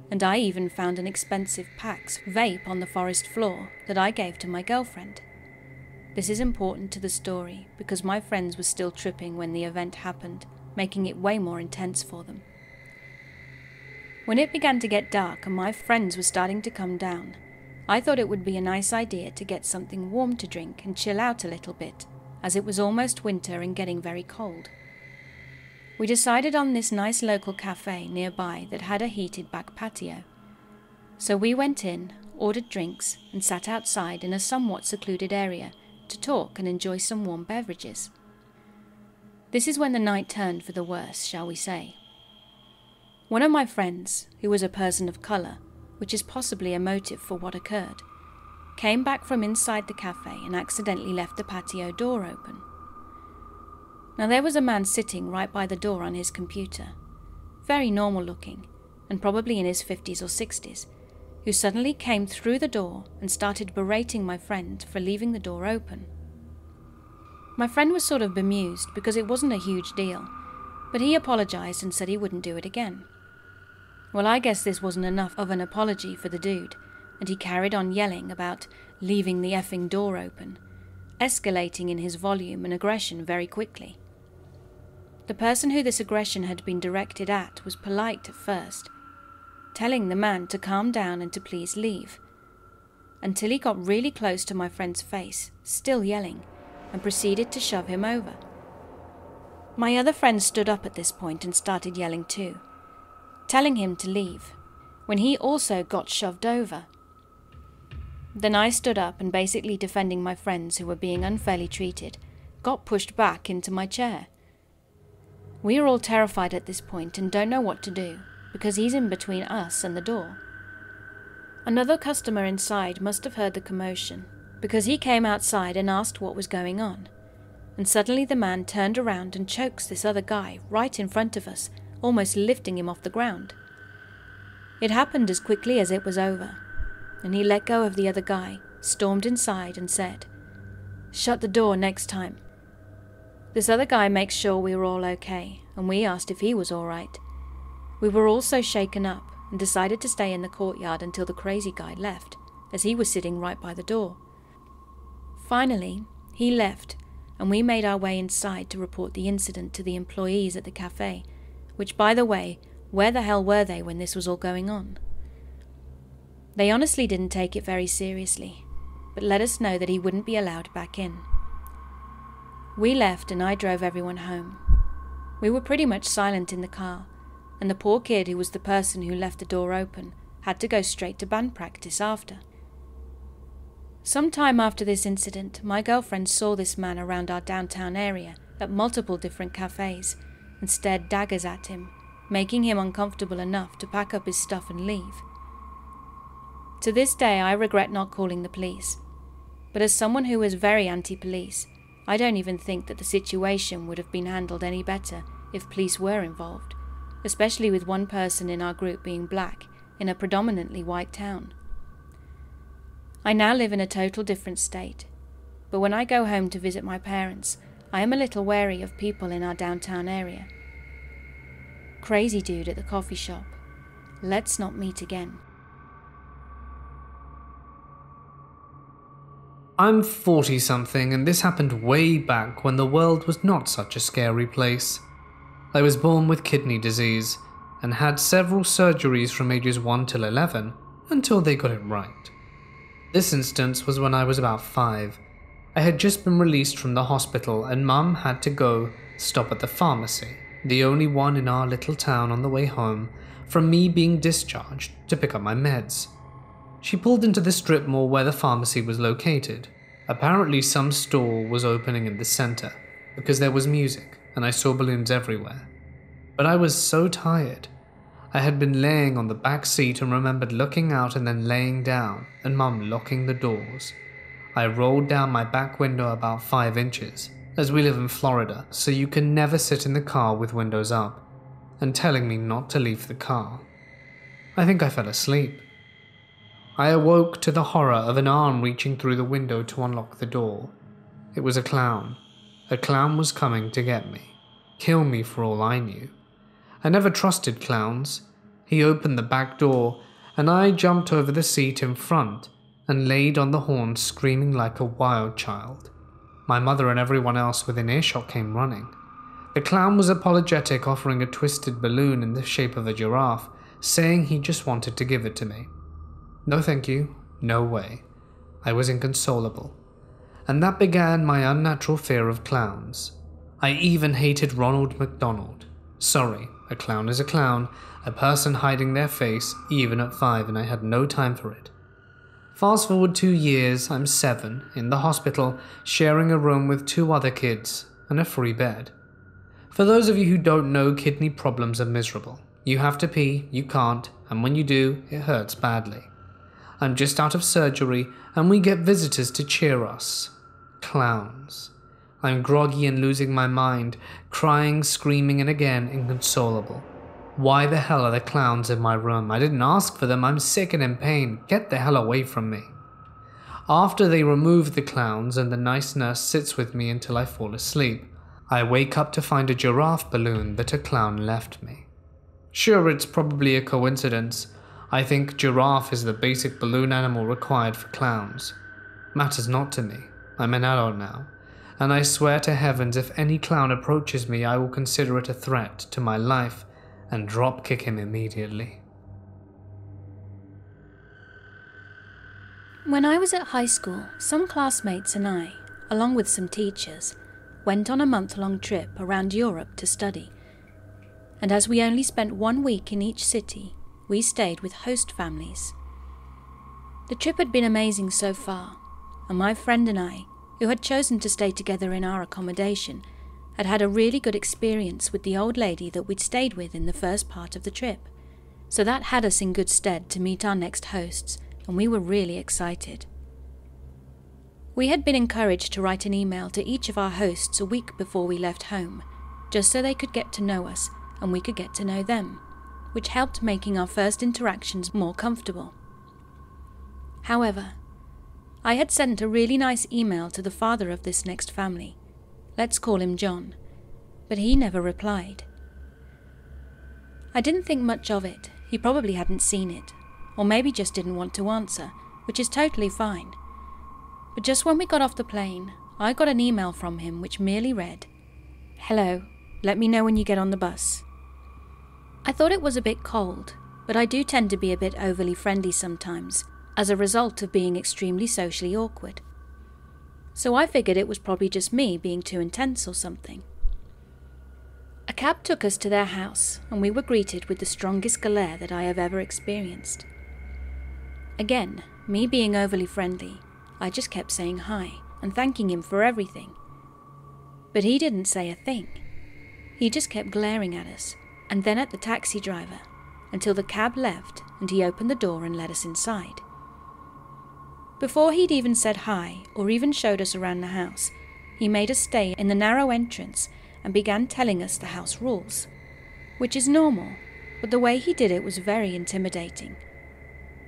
And I even found an expensive Pax vape on the forest floor that I gave to my girlfriend. This is important to the story because my friends were still tripping when the event happened, making it way more intense for them. When it began to get dark and my friends were starting to come down, I thought it would be a nice idea to get something warm to drink and chill out a little bit, as it was almost winter and getting very cold. We decided on this nice local cafe nearby that had a heated back patio. So we went in, ordered drinks, and sat outside in a somewhat secluded area to talk and enjoy some warm beverages. This is when the night turned for the worse, shall we say. One of my friends, who was a person of colour, which is possibly a motive for what occurred, came back from inside the cafe and accidentally left the patio door open. Now there was a man sitting right by the door on his computer, very normal looking, and probably in his 50s or 60s, who suddenly came through the door and started berating my friend for leaving the door open. My friend was sort of bemused because it wasn't a huge deal, but he apologised and said he wouldn't do it again. Well, I guess this wasn't enough of an apology for the dude, and he carried on yelling about leaving the effing door open, escalating in his volume and aggression very quickly. The person who this aggression had been directed at was polite at first, telling the man to calm down and to please leave, until he got really close to my friend's face, still yelling, and proceeded to shove him over. My other friend stood up at this point and started yelling too, telling him to leave, when he also got shoved over. Then I stood up and, basically defending my friends who were being unfairly treated, got pushed back into my chair. We are all terrified at this point and don't know what to do, because he's in between us and the door. Another customer inside must have heard the commotion, because he came outside and asked what was going on, and suddenly the man turned around and chokes this other guy right in front of us, almost lifting him off the ground. It happened as quickly as it was over, and he let go of the other guy, stormed inside and said, "Shut the door next time." This other guy makes sure we were all okay, and we asked if he was all right. We were all so shaken up and decided to stay in the courtyard until the crazy guy left, as he was sitting right by the door. Finally, he left, and we made our way inside to report the incident to the employees at the cafe, which, by the way, where the hell were they when this was all going on? They honestly didn't take it very seriously, but let us know that he wouldn't be allowed back in. We left and I drove everyone home. We were pretty much silent in the car, and the poor kid who was the person who left the door open had to go straight to band practice after. Sometime after this incident, my girlfriend saw this man around our downtown area at multiple different cafes and stared daggers at him, making him uncomfortable enough to pack up his stuff and leave. To this day, I regret not calling the police, but as someone who is very anti-police, I don't even think that the situation would have been handled any better if police were involved, especially with one person in our group being black in a predominantly white town. I now live in a total different state, but when I go home to visit my parents, I am a little wary of people in our downtown area. Crazy dude at the coffee shop. Let's not meet again. I'm 40-something, and this happened way back when the world was not such a scary place. I was born with kidney disease and had several surgeries from ages 1 till 11 until they got it right. This instance was when I was about 5. I had just been released from the hospital and Mum had to go stop at the pharmacy, the only one in our little town, on the way home from me being discharged to pick up my meds. She pulled into the strip mall where the pharmacy was located. Apparently some store was opening in the center because there was music and I saw balloons everywhere. But I was so tired. I had been laying on the back seat and remembered looking out and then laying down and Mum locking the doors. I rolled down my back window about 5 inches, as we live in Florida, so you can never sit in the car with windows up, and telling me not to leave the car. I think I fell asleep. I awoke to the horror of an arm reaching through the window to unlock the door. It was a clown. A clown was coming to get me. Kill me for all I knew. I never trusted clowns. He opened the back door, and I jumped over the seat in front and laid on the horn screaming like a wild child. My mother and everyone else within earshot came running. The clown was apologetic, offering a twisted balloon in the shape of a giraffe, saying he just wanted to give it to me. No thank you, no way. I was inconsolable. And that began my unnatural fear of clowns. I even hated Ronald McDonald. Sorry, a clown is a clown, a person hiding their face, even at 5, and I had no time for it. Fast forward 2 years, I'm 7, in the hospital, sharing a room with 2 other kids and a free bed. For those of you who don't know, kidney problems are miserable. You have to pee, you can't, and when you do, it hurts badly. I'm just out of surgery, and we get visitors to cheer us. Clowns. I'm groggy and losing my mind, crying, screaming, and again, inconsolable. Why the hell are there clowns in my room? I didn't ask for them. I'm sick and in pain. Get the hell away from me. After they remove the clowns and the nice nurse sits with me until I fall asleep, I wake up to find a giraffe balloon that a clown left me. Sure, it's probably a coincidence. I think giraffe is the basic balloon animal required for clowns. Matters not to me. I'm an adult now. And I swear to heavens if any clown approaches me, I will consider it a threat to my life and drop kick him immediately. When I was at high school, some classmates and I, along with some teachers, went on a month-long trip around Europe to study. And as we only spent 1 week in each city, we stayed with host families. The trip had been amazing so far, and my friend and I, who had chosen to stay together in our accommodation, had had a really good experience with the old lady that we'd stayed with in the first part of the trip. So that had us in good stead to meet our next hosts, and we were really excited. We had been encouraged to write an email to each of our hosts a week before we left home, just so they could get to know us and we could get to know them, which helped making our first interactions more comfortable. However, I had sent a really nice email to the father of this next family. Let's call him John, but he never replied. I didn't think much of it. He probably hadn't seen it, or maybe just didn't want to answer, which is totally fine. But just when we got off the plane, I got an email from him which merely read, "Hello, let me know when you get on the bus." I thought it was a bit cold, but I do tend to be a bit overly friendly sometimes, as a result of being extremely socially awkward. So I figured it was probably just me being too intense or something. A cab took us to their house, and we were greeted with the strongest glare that I have ever experienced. Again, me being overly friendly, I just kept saying hi and thanking him for everything. But he didn't say a thing. He just kept glaring at us, and then at the taxi driver, until the cab left and he opened the door and let us inside. Before he'd even said hi or even showed us around the house, he made us stay in the narrow entrance and began telling us the house rules, which is normal, but the way he did it was very intimidating.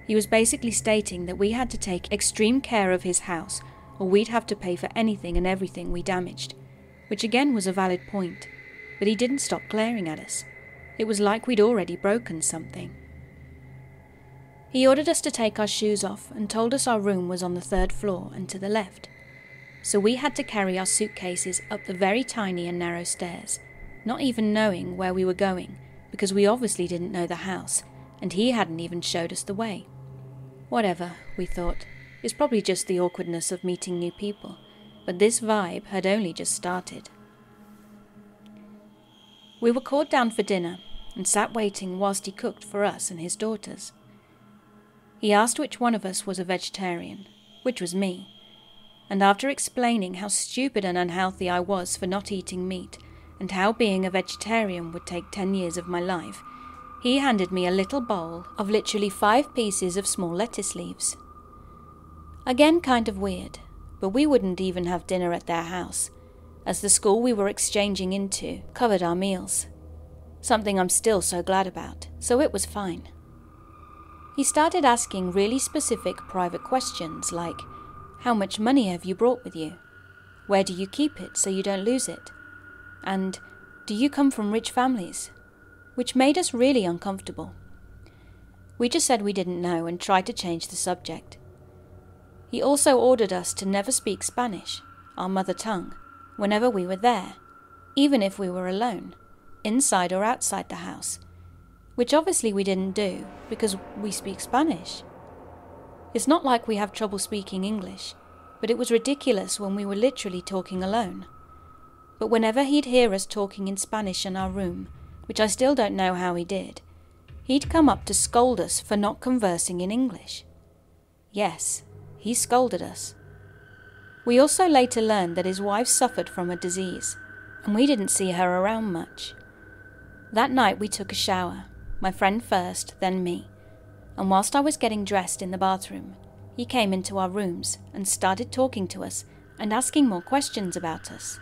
He was basically stating that we had to take extreme care of his house or we'd have to pay for anything and everything we damaged, which again was a valid point, but he didn't stop glaring at us. It was like we'd already broken something. He ordered us to take our shoes off and told us our room was on the 3rd floor and to the left. So we had to carry our suitcases up the very tiny and narrow stairs, not even knowing where we were going, because we obviously didn't know the house, and he hadn't even showed us the way. Whatever, we thought. It's probably just the awkwardness of meeting new people, but this vibe had only just started. We were called down for dinner and sat waiting whilst he cooked for us and his daughters. He asked which one of us was a vegetarian, which was me, and after explaining how stupid and unhealthy I was for not eating meat and how being a vegetarian would take 10 years of my life, he handed me a little bowl of literally 5 pieces of small lettuce leaves. Again, kind of weird, but we wouldn't even have dinner at their house, as the school we were exchanging into covered our meals. Something I'm still so glad about, so it was fine. He started asking really specific private questions like, how much money have you brought with you? Where do you keep it so you don't lose it? And, do you come from rich families? Which made us really uncomfortable. We just said we didn't know and tried to change the subject. He also ordered us to never speak Spanish, our mother tongue, whenever we were there, even if we were alone, inside or outside the house, which obviously we didn't do because we speak Spanish. It's not like we have trouble speaking English, but it was ridiculous when we were literally talking alone. But whenever he'd hear us talking in Spanish in our room, which I still don't know how he did, he'd come up to scold us for not conversing in English. Yes, he scolded us. We also later learned that his wife suffered from a disease, and we didn't see her around much. That night we took a shower, my friend first, then me, and whilst I was getting dressed in the bathroom, he came into our rooms and started talking to us and asking more questions about us.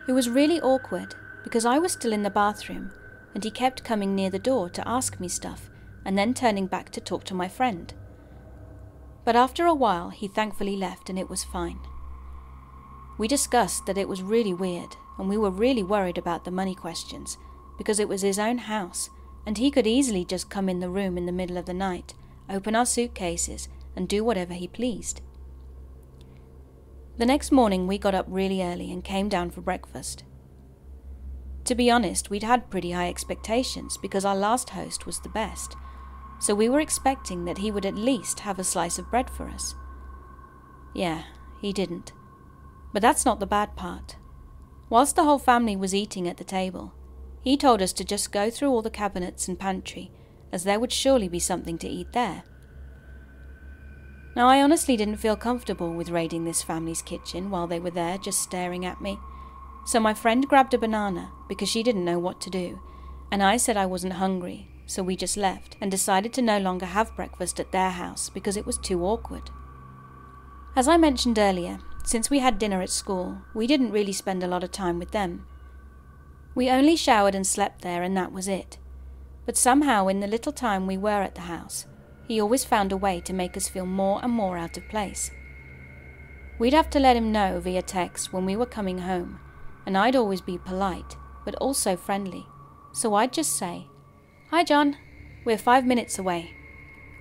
It was really awkward because I was still in the bathroom and he kept coming near the door to ask me stuff and then turning back to talk to my friend. But after a while he thankfully left and it was fine. We discussed that it was really weird and we were really worried about the money questions because it was his own house and he could easily just come in the room in the middle of the night, open our suitcases and do whatever he pleased. The next morning we got up really early and came down for breakfast. To be honest, we'd had pretty high expectations because our last host was the best, so we were expecting that he would at least have a slice of bread for us. Yeah, he didn't. But that's not the bad part. Whilst the whole family was eating at the table, he told us to just go through all the cabinets and pantry, as there would surely be something to eat there. Now, I honestly didn't feel comfortable with raiding this family's kitchen while they were there just staring at me, so my friend grabbed a banana because she didn't know what to do, and I said I wasn't hungry, so we just left and decided to no longer have breakfast at their house because it was too awkward. As I mentioned earlier, since we had dinner at school, we didn't really spend a lot of time with them. We only showered and slept there and that was it, but somehow in the little time we were at the house, he always found a way to make us feel more and more out of place. We'd have to let him know via text when we were coming home, and I'd always be polite, but also friendly, so I'd just say, "Hi John, we're 5 minutes away,"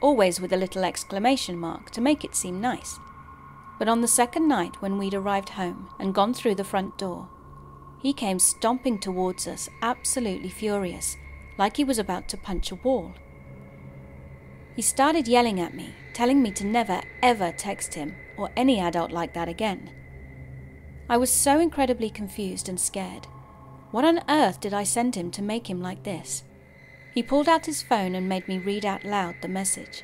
always with a little exclamation mark to make it seem nice. But on the second night when we'd arrived home and gone through the front door, he came stomping towards us, absolutely furious, like he was about to punch a wall. He started yelling at me, telling me to never ever text him or any adult like that again. I was so incredibly confused and scared. What on earth did I send him to make him like this? He pulled out his phone and made me read out loud the message.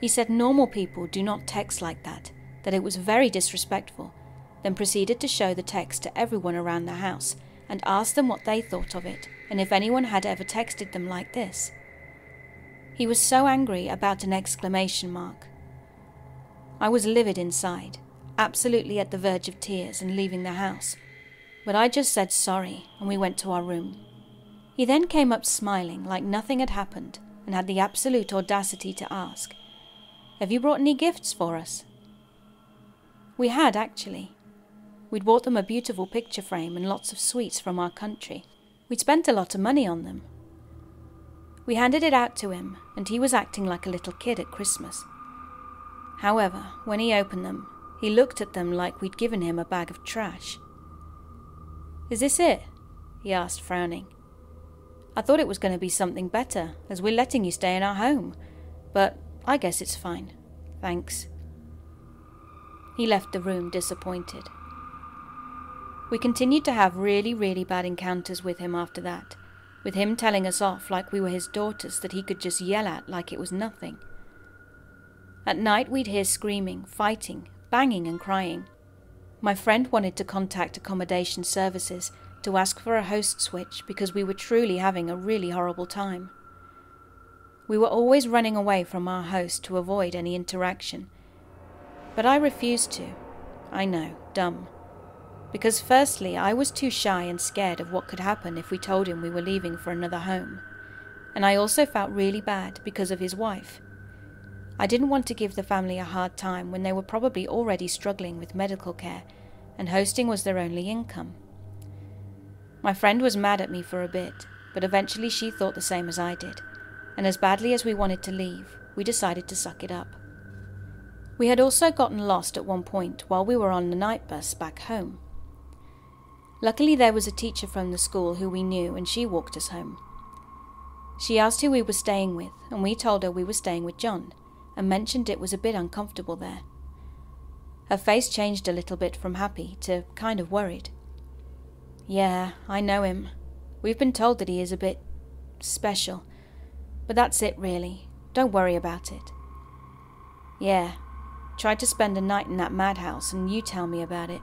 He said normal people do not text like that, that it was very disrespectful, then proceeded to show the text to everyone around the house and asked them what they thought of it and if anyone had ever texted them like this. He was so angry about an exclamation mark. I was livid inside, absolutely at the verge of tears and leaving the house, but I just said sorry and we went to our room. He then came up smiling like nothing had happened and had the absolute audacity to ask, "Have you brought any gifts for us?" We had, actually. We'd bought them a beautiful picture frame and lots of sweets from our country. We'd spent a lot of money on them. We handed it out to him, and he was acting like a little kid at Christmas. However, when he opened them, he looked at them like we'd given him a bag of trash. "Is this it?" he asked, frowning. "I thought it was going to be something better, as we're letting you stay in our home, but I guess it's fine. Thanks." He left the room disappointed. We continued to have really bad encounters with him after that, with him telling us off like we were his daughters that he could just yell at like it was nothing. At night we'd hear screaming, fighting, banging and crying. My friend wanted to contact accommodation services to ask for a host switch because we were truly having a really horrible time. We were always running away from our host to avoid any interaction, but I refused to. I know, dumb. Because firstly, I was too shy and scared of what could happen if we told him we were leaving for another home, and I also felt really bad because of his wife. I didn't want to give the family a hard time when they were probably already struggling with medical care, and hosting was their only income. My friend was mad at me for a bit, but eventually she thought the same as I did, and as badly as we wanted to leave, we decided to suck it up. We had also gotten lost at one point while we were on the night bus back home. Luckily there was a teacher from the school who we knew and she walked us home. She asked who we were staying with and we told her we were staying with John and mentioned it was a bit uncomfortable there. Her face changed a little bit from happy to kind of worried. "Yeah, I know him. We've been told that he is a bit special, but that's it really. Don't worry about it." "Yeah, tried to spend a night in that madhouse and you tell me about it."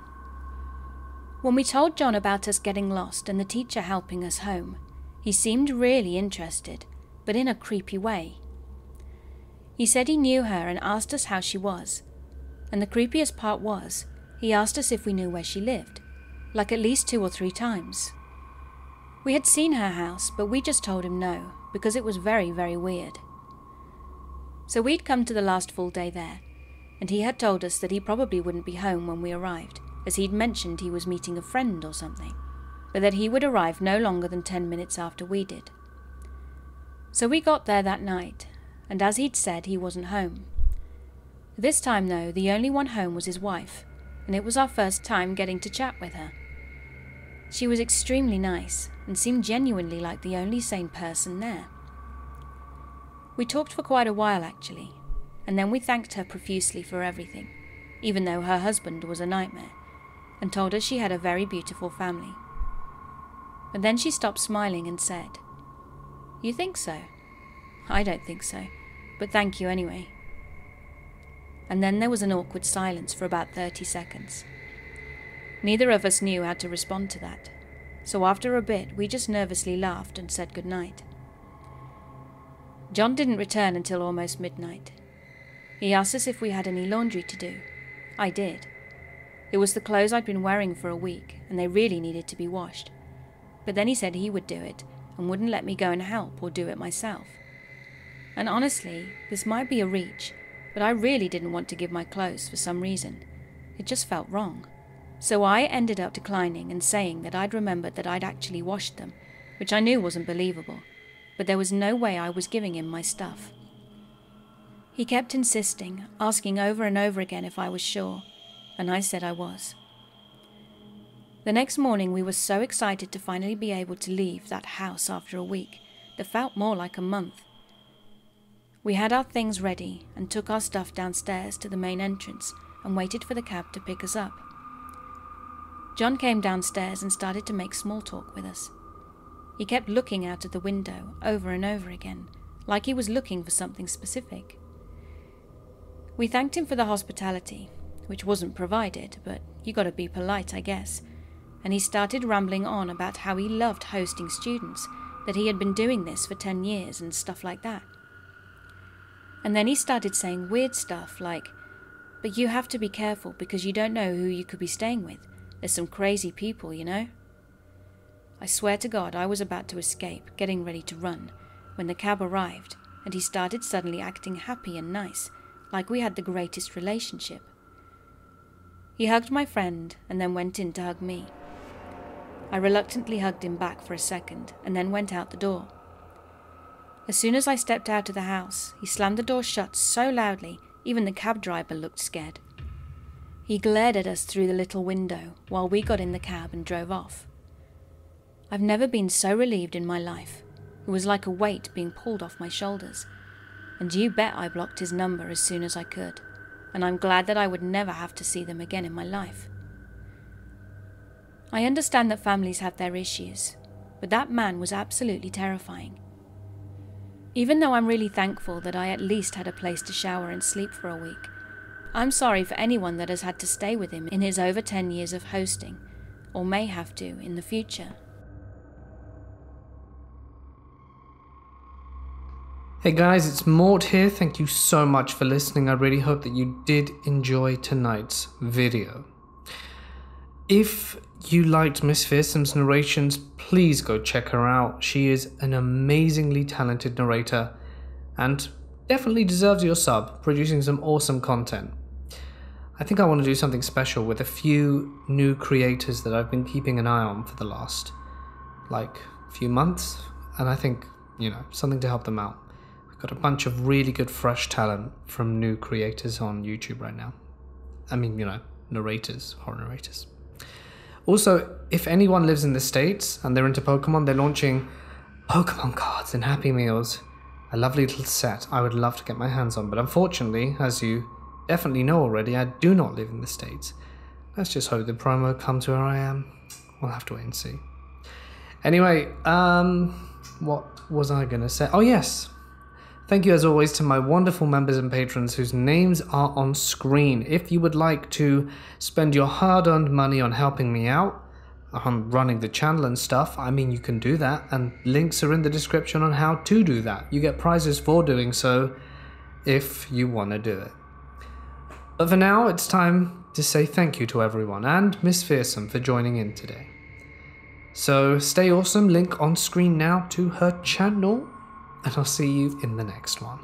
When we told John about us getting lost and the teacher helping us home, he seemed really interested, but in a creepy way. He said he knew her and asked us how she was, and the creepiest part was, he asked us if we knew where she lived, like at least 2 or 3 times. We had seen her house, but we just told him no, because it was very weird. So we'd come to the last full day there, and he had told us that he probably wouldn't be home when we arrived, as he'd mentioned he was meeting a friend or something, but that he would arrive no longer than 10 minutes after we did. So we got there that night, and as he'd said, he wasn't home. This time though, the only one home was his wife, and it was our first time getting to chat with her. She was extremely nice, and seemed genuinely like the only sane person there. We talked for quite a while actually, and then we thanked her profusely for everything, even though her husband was a nightmare, and told her she had a very beautiful family. But then she stopped smiling and said, "You think so? I don't think so, but thank you anyway." And then there was an awkward silence for about 30 seconds. Neither of us knew how to respond to that, so after a bit we just nervously laughed and said goodnight. John didn't return until almost midnight. He asked us if we had any laundry to do. I did. It was the clothes I'd been wearing for a week, and they really needed to be washed. But then he said he would do it, and wouldn't let me go and help or do it myself. And honestly, this might be a reach, but I really didn't want to give my clothes for some reason. It just felt wrong. So I ended up declining and saying that I'd remembered that I'd actually washed them, which I knew wasn't believable, but there was no way I was giving him my stuff. He kept insisting, asking over and over again if I was sure, and I said I was. The next morning we were so excited to finally be able to leave that house after a week that felt more like a month. We had our things ready and took our stuff downstairs to the main entrance and waited for the cab to pick us up. John came downstairs and started to make small talk with us. He kept looking out of the window over and over again, like he was looking for something specific. We thanked him for the hospitality, which wasn't provided, but you gotta be polite, I guess. And he started rambling on about how he loved hosting students, that he had been doing this for 10 years and stuff like that. And then he started saying weird stuff like, "But you have to be careful because you don't know who you could be staying with. There's some crazy people, you know?" I swear to God, I was about to escape, getting ready to run, when the cab arrived, and he started suddenly acting happy and nice, like we had the greatest relationship. He hugged my friend and then went in to hug me. I reluctantly hugged him back for a second and then went out the door. As soon as I stepped out of the house, he slammed the door shut so loudly, even the cab driver looked scared. He glared at us through the little window while we got in the cab and drove off. I've never been so relieved in my life. It was like a weight being pulled off my shoulders. And you bet I blocked his number as soon as I could. And I'm glad that I would never have to see them again in my life. I understand that families have their issues, but that man was absolutely terrifying. Even though I'm really thankful that I at least had a place to shower and sleep for a week, I'm sorry for anyone that has had to stay with him in his over 10 years of hosting, or may have to in the future. Hey guys, it's Mort here. Thank you so much for listening. I really hope that you did enjoy tonight's video. If you liked Miss Fearsom's narrations, please go check her out. She is an amazingly talented narrator and definitely deserves your sub, producing some awesome content. I think I want to do something special with a few new creators that I've been keeping an eye on for the last, few months, and I think, something to help them out. We've got a bunch of really good fresh talent from new creators on YouTube right now. I mean, narrators, horror narrators. Also, if anyone lives in the States and they're into Pokemon, they're launching Pokemon cards and Happy Meals. A lovely little set I would love to get my hands on, but unfortunately, as you definitely know already, I do not live in the States. Let's just hope the promo comes where I am. We'll have to wait and see. Anyway, what was I going to say? Oh yes, thank you as always to my wonderful members and patrons whose names are on screen. If you would like to spend your hard-earned money on helping me out, on running the channel and stuff, you can do that, and links are in the description on how to do that. You get prizes for doing so if you want to do it. But for now, it's time to say thank you to everyone and Miss Fearsome for joining in today. So stay awesome, link on screen now to her channel, and I'll see you in the next one.